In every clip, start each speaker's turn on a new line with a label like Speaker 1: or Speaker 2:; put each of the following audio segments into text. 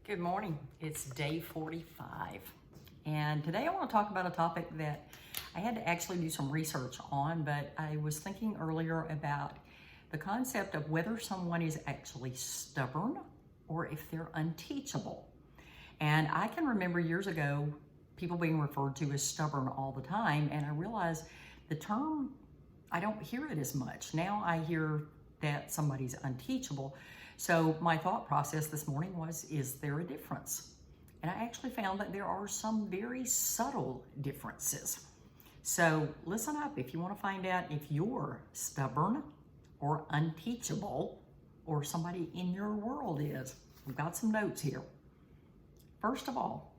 Speaker 1: Good morning. It's day 45. And today I want to talk about a topic that I had to actually do some research on, but I was thinking earlier about the concept of whether someone is actually stubborn or if they're unteachable. And I can remember years ago, people being referred to as stubborn all the time, and I realized the term, I don't hear it as much. Now I hear that somebody's unteachable. So my thought process this morning was, is there a difference? And I actually found that there are some very subtle differences. So listen up if you want to find out if you're stubborn or unteachable or somebody in your world is. We've got some notes here. First of all,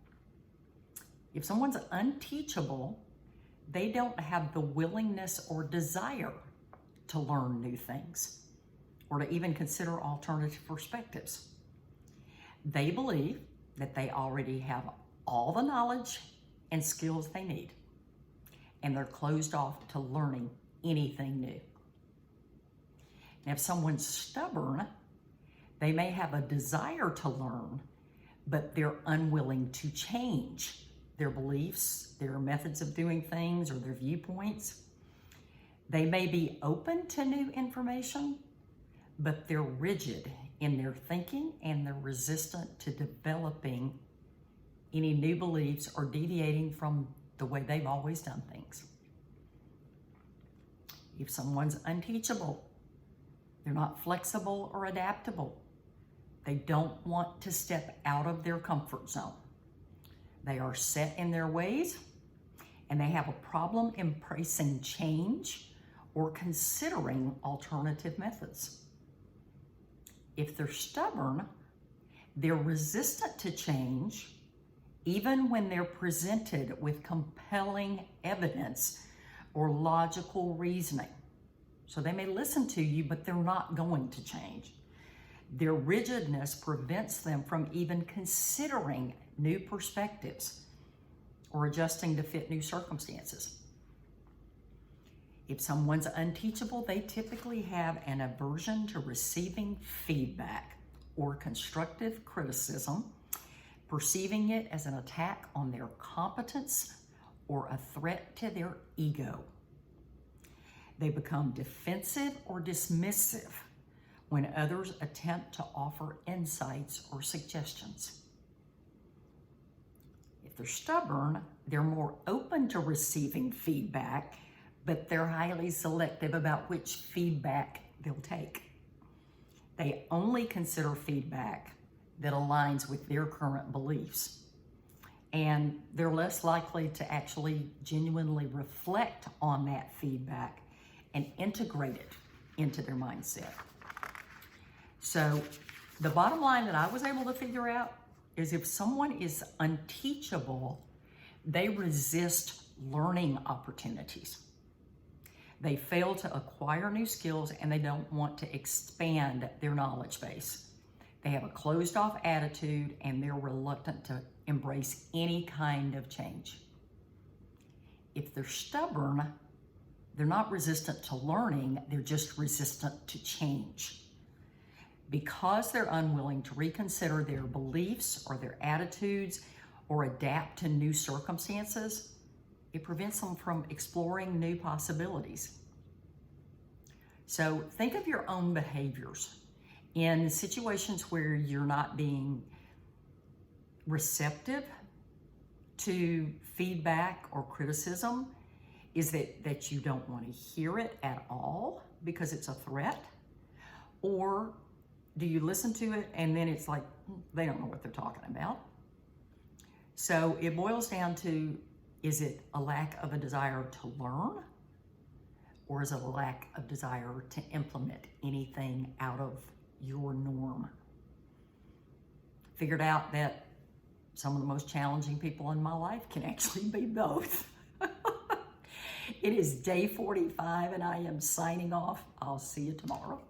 Speaker 1: if someone's unteachable, they don't have the willingness or desire to learn new things or to even consider alternative perspectives. They believe that they already have all the knowledge and skills they need, and they're closed off to learning anything new. Now, if someone's stubborn, they may have a desire to learn, but they're unwilling to change their beliefs, their methods of doing things, or their viewpoints. They may be open to new information, but they're rigid in their thinking and they're resistant to developing any new beliefs or deviating from the way they've always done things. If someone's unteachable, they're not flexible or adaptable. They don't want to step out of their comfort zone. They are set in their ways and they have a problem embracing change or considering alternative methods. If they're stubborn, they're resistant to change even when they're presented with compelling evidence or logical reasoning. So they may listen to you, but they're not going to change. Their rigidness prevents them from even considering new perspectives or adjusting to fit new circumstances. If someone's unteachable, they typically have an aversion to receiving feedback or constructive criticism, perceiving it as an attack on their competence or a threat to their ego. They become defensive or dismissive when others attempt to offer insights or suggestions. If they're stubborn, they're more open to receiving feedback, but they're highly selective about which feedback they'll take. They only consider feedback that aligns with their current beliefs, and they're less likely to actually genuinely reflect on that feedback and integrate it into their mindset. So the bottom line that I was able to figure out is if someone is unteachable, they resist learning opportunities. They fail to acquire new skills and they don't want to expand their knowledge base. They have a closed off attitude and they're reluctant to embrace any kind of change. If they're stubborn, they're not resistant to learning, they're just resistant to change. Because they're unwilling to reconsider their beliefs or their attitudes or adapt to new circumstances, it prevents them from exploring new possibilities. So think of your own behaviors in situations where you're not being receptive to feedback or criticism. Is it that you don't want to hear it at all because it's a threat? Or do you listen to it and then it's like, they don't know what they're talking about? So it boils down to, is it a lack of a desire to learn, or is it a lack of desire to implement anything out of your norm? Figured out that some of the most challenging people in my life can actually be both. It is day 45 and I am signing off. I'll see you tomorrow.